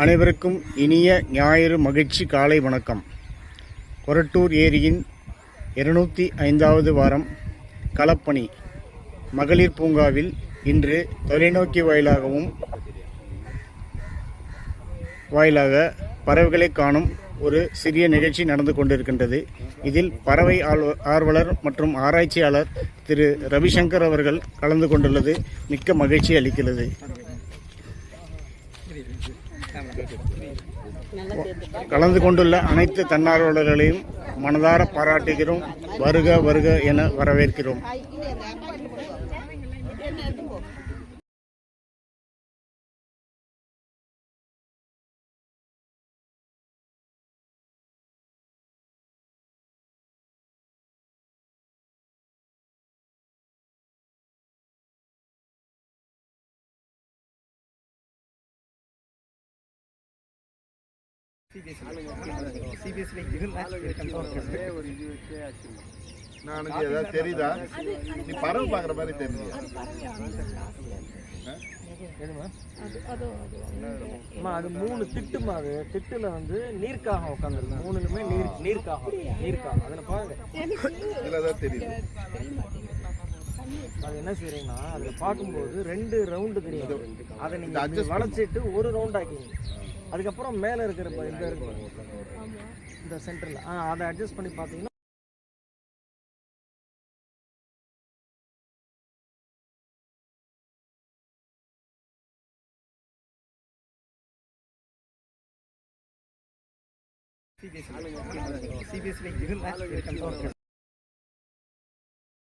அனைவருக்கும் இனிய ஞாயிறு மகிழ்ச்சி காலை வணக்கம். கொரட்டூர் ஏரியின் 205வது வாரம் களப்பணி மகளிர் பூங்காவில் இன்று தொலைநோக்கி வாயிலாக பறவைகளை காணும் ஒரு சிறிய நிகழ்ச்சி நடந்து கொண்டிருக்கின்றது. இதில் பறவை ஆர்வலர் மற்றும் ஆராய்ச்சியாளர் திரு ரவிசங்கர் அவர்கள் கலந்து கொண்டுள்ளது மிக்க மகிழ்ச்சி அளிக்கிறது. கலந்து கொண்டுள்ள அனைத்து தன்னார்வலர்களையும் மனதார பாராட்டுகிறோம். வருக வருக என வரவேற்கிறோம். தெரியுதா? நீ பறவை பாக்குற மாதிரி தெரியுது. அது 3 திட்டுமா. அது திட்டுல வந்து நீர்க்காகம் உட்காந்துருக்கு. 3லுமே நீர்க்காகம். அதுல பாருங்க தெரியுது. அது என்ன செய்யறீங்கன்னா அதுல பார்க்கும்போது 2 ரவுண்டு தெரியும். அதை நீங்க வளைச்சிட்டு ஒரு ரவுண்ட் ஆக்கிங்க. அதுக்கப்புறம் மேல இருக்கிற இந்த சென்டர்ல அதை அட்ஜஸ்ட் பண்ணி பார்த்தீங்கன்னா CBSE